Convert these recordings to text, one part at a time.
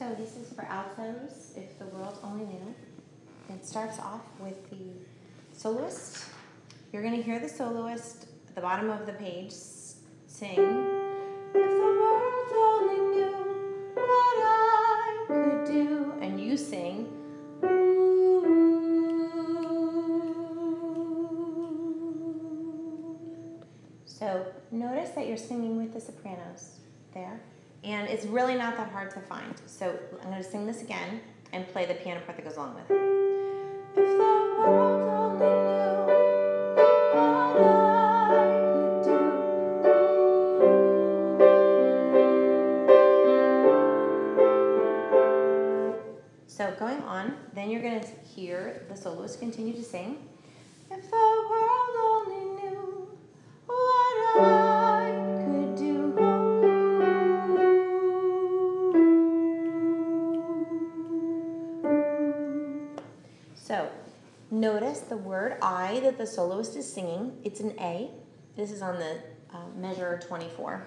So this is for altos, if the world only knew. It starts off with the soloist. You're going to hear the soloist at the bottom of the page sing, "If the world only knew what I could do," and you sing, "Ooh." So notice that you're singing with the sopranos there. And it's really not that hard to find. So I'm going to sing this again and play the piano part that goes along with it. If the world only knew what I could do. So going on, then you're going to hear the soloist continue to sing. If the world only knew what I could do. So, notice the word I that the soloist is singing. It's an A. This is on the measure 24.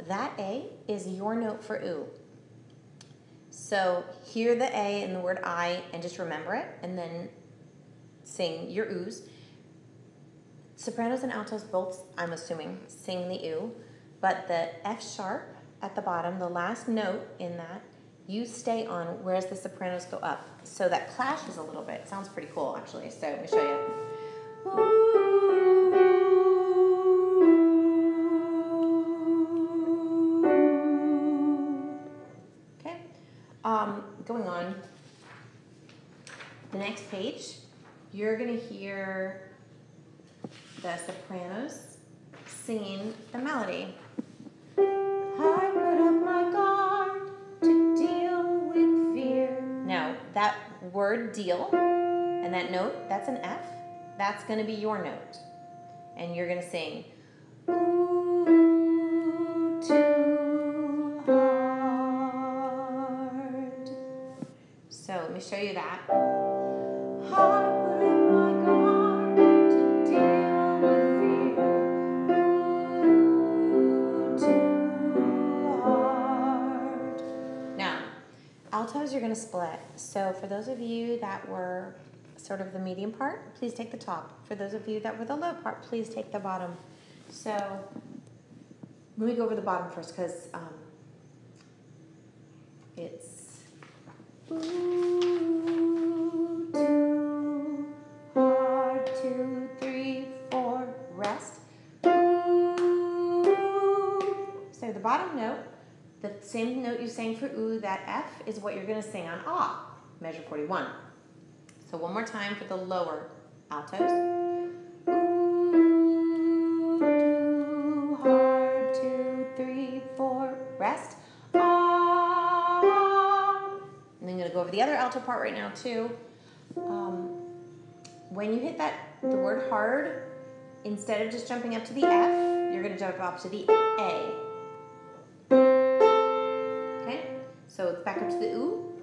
That A is your note for oo. So, hear the A in the word I and just remember it, and then sing your oos. Sopranos and altos both, I'm assuming, sing the oo, but the F sharp at the bottom, the last note in that, you stay on, whereas the sopranos go up. So that clashes a little bit. It sounds pretty cool, actually. So let me show you. Okay. Going on. The next page, you're going to hear the sopranos singing the melody. I put up my guard to deal with fear. Now, that word deal and that note, that's an F. That's going to be your note. And you're going to sing, ooh, too hard. So let me show you that. I put up my guard to deal with fear. Ooh, too hard. Now, altos you're going to split. So for those of you that were sort of the medium part, please take the top. For those of you that were the low part, please take the bottom. So let me go over the bottom first because it's ooh, too hard, 2, 3, 4, rest. Ooh. So the bottom note, the same note you sang for oo, that F is what you're going to sing on ah, measure 41. So one more time for the lower altos. Ooh, too hard, 2, 3, 4, rest. Ah. And I'm going to go over the other alto part right now too. When you hit the word hard, instead of just jumping up to the F, you're going to jump up to the A. So it's back up to the oo.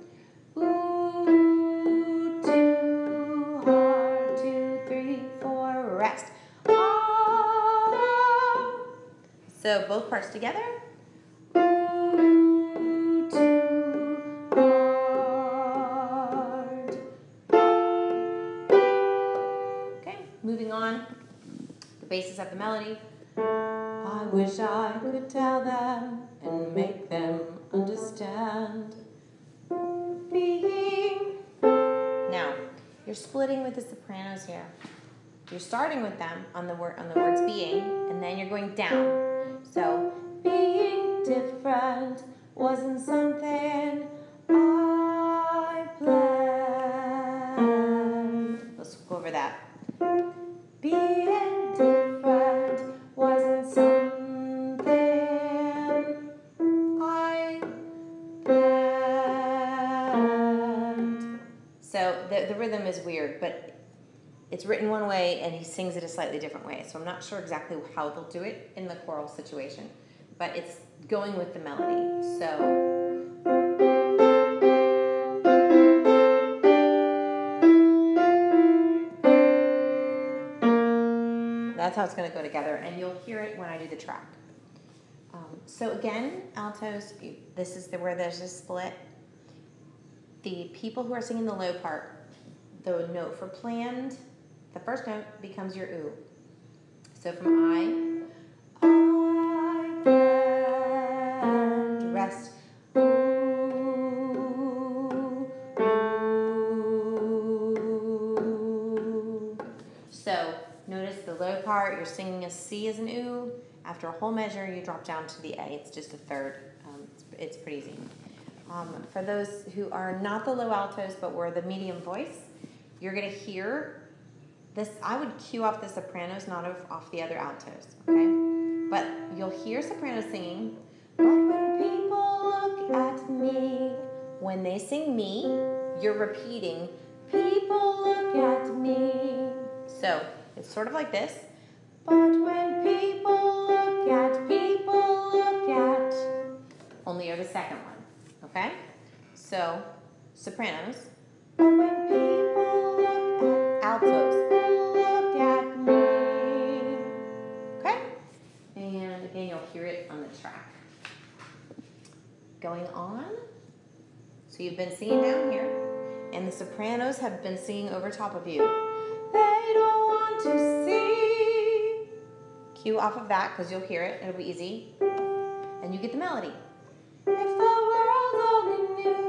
Ooh, too hard, 2, 3, 4, rest. Ah. So both parts together. Ooh, too hard. Okay, moving on. The basis of the melody. I wish I could tell them and make them understand. Being. Now, you're splitting with the sopranos here. You're starting with them on the words being, and then you're going down. So, being different wasn't something I planned. Let's go over that. Being different wasn't something I planned. So the rhythm is weird, but it's written one way and he sings it a slightly different way. So I'm not sure exactly how they'll do it in the choral situation, but it's going with the melody. So that's how it's going to go together, and you'll hear it when I do the track. So again, altos, this is where there's a split. The people who are singing the low part, the note for planned, the first note becomes your ooh. So from I planned, rest, ooh, ooh. So notice the low part, you're singing a C as an ooh. After a whole measure, you drop down to the A. It's just a third. It's pretty easy. For those who are not the low altos, but were the medium voice, you're going to hear this. I would cue off the sopranos, not off the other altos, okay? But you'll hear sopranos singing, but when people look at me, when they sing me, you're repeating, people look at me. So it's sort of like this. But when people look at, only are the second one, okay? So, sopranos. But when people look at, altos, look at me. Okay? And again, you'll hear it on the track. Going on. So you've been singing down here, and the sopranos have been singing over top of you. They don't want to see. Cue off of that because you'll hear it. It'll be easy. And you get the melody. If the world only knew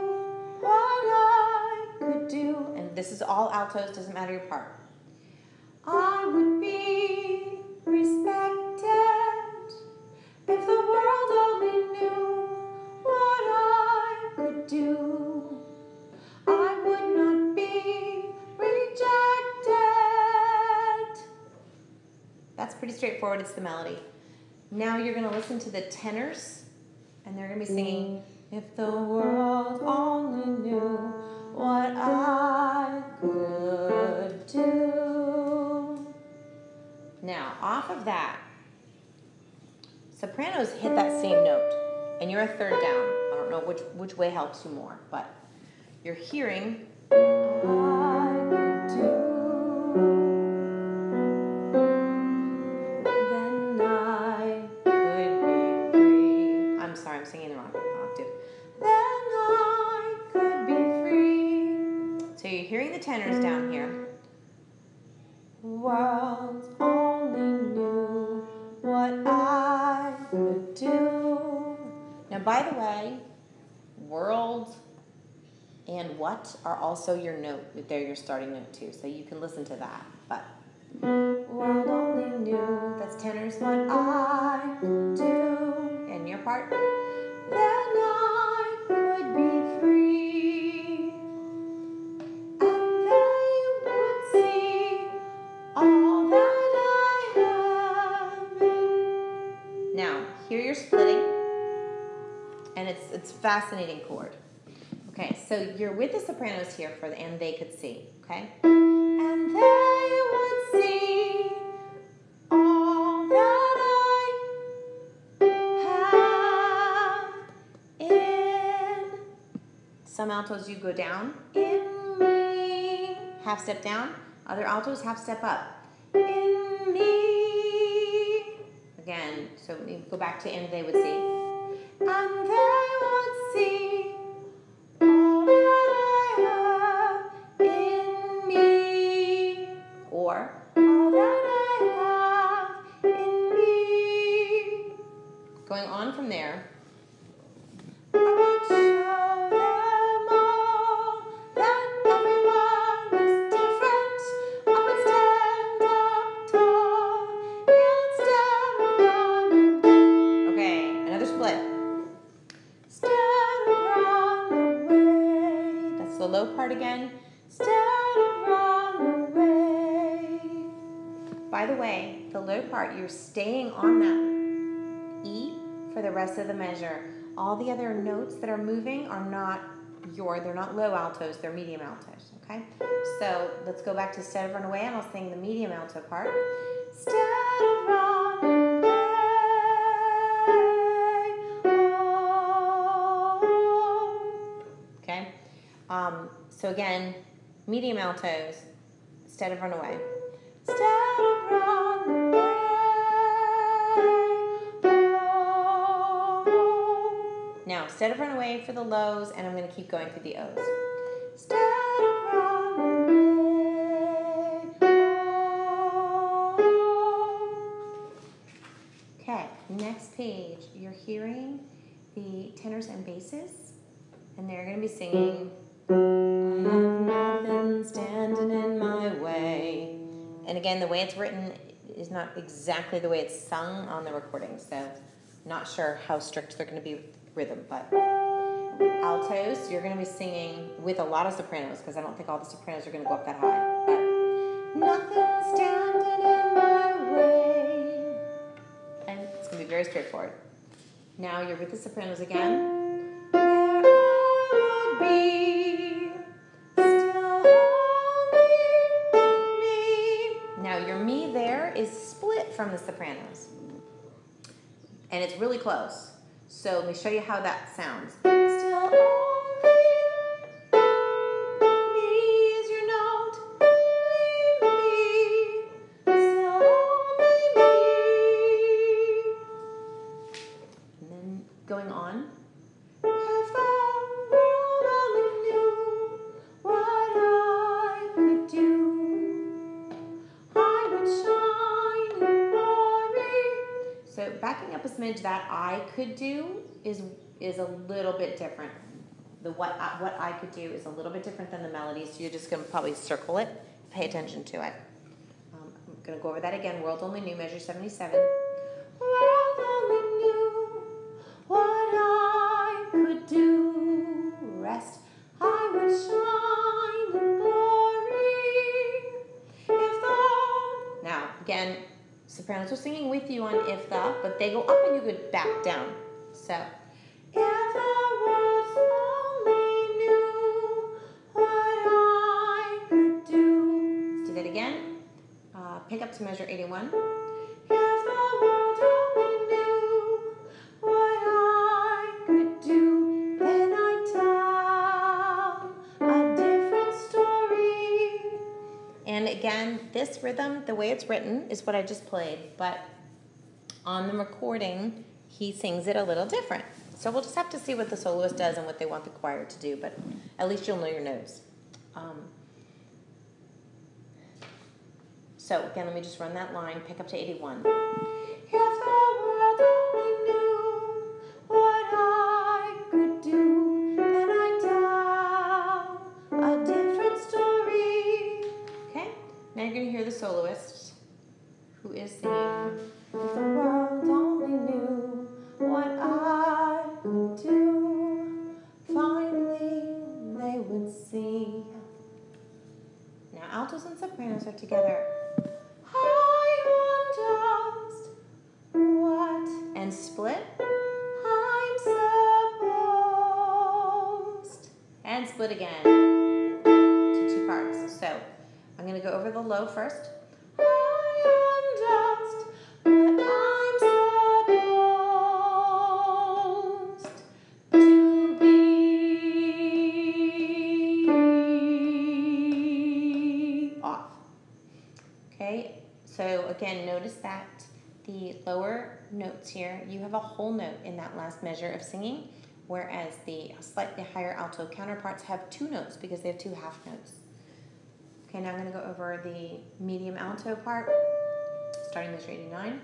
what I could do. And this is all altos, doesn't matter your part. I would be respected if the world only knew what I could do. I would not be rejected. That's pretty straightforward. It's the melody. Now you're going to listen to the tenors, and they're going to be singing, if the world only knew what I could do. Now, off of that, sopranos hit that same note, and you're a third down. I don't know which way helps you more, but you're hearing, I could do. I'm singing the wrong octave. Then I could be free. So you're hearing the tenors down here. World only knew what I could do. Now, by the way, world and what are also your note. They're your starting note too, so you can listen to that. But world only knew, that's tenors, what I could do. And your part. Then I could be free, and they would see all that I have been. Now, here you're splitting, and it's fascinating chord. Okay, so you're with the sopranos here for the and they could see, okay? And they would see all that I have in. Some altos you go down, in me, half step down. Other altos half step up, in me. Again, so you go back to and they would see. And they would see all that I have in me. Or all that I have in me. Going on from there. I would show them all that everyone is different. I would stand up tall instead of running. Okay, another split. Instead of run away. That's the low part again. Instead of run away. By the way, the low part, you're staying on that E for the rest of the measure. All the other notes that are moving are not they're not low altos, they're medium altos, okay? So let's go back to instead of run away, and I'll sing the medium alto part. Instead of run away, oh. Okay? So again, medium altos, instead of run away. Instead of run away, oh. Now, instead of run away for the lows, and I'm going to keep going through the O's. Instead of run away, oh. Okay, next page. You're hearing the tenors and basses, and they're going to be singing, I have nothing standing in my way. And again, the way it's written is not exactly the way it's sung on the recording, so not sure how strict they're going to be with rhythm, but altos, you're going to be singing with a lot of sopranos, because I don't think all the sopranos are going to go up that high, but nothing standing in my way. And it's going to be very straightforward. Now you're with the sopranos again. There I would be, still holding me. Now your me there is split from the sopranos, and it's really close. So let me show you how that sounds. Still only me is your note. Me, still only me. And then going on. If the world only knew what I could do, I would shine in glory. So backing up a smidge, that I could do is a little bit different. The what I could do is a little bit different than the melody, so you're just going to probably circle it, pay attention to it. I'm going to go over that again. World only knew, measure 77. World only knew what I could do. Rest, I would shine in glory. If the... Now, again, sopranos are singing with you on if the, but they go up and you could back down. So, if the world only knew what I could do. Let's do that again. Pick up to measure 81. If the world only knew what I could do, then I'd tell a different story. And again, this rhythm, the way it's written, is what I just played, but on the recording, he sings it a little different. So we'll just have to see what the soloist does and what they want the choir to do, but at least you'll know your notes. So again, let me just run that line, pick up to 81. If the world only knew what I could do, then I'd tell a different story. Okay, now you're going to hear the soloist, who is singing, if the world only knew what I could do, finally they would see. Now altos and sopranos are together. I am just what, and split, I'm supposed, and split again to two parts. So I'm going to go over the low first. I am just what I'm supposed to be. Off. Okay, so again, notice that the lower notes here, you have a whole note in that last measure of singing, whereas the slightly higher alto counterparts have two notes because they have two half notes. Okay, now I'm going to go over the medium alto part, starting measure 89.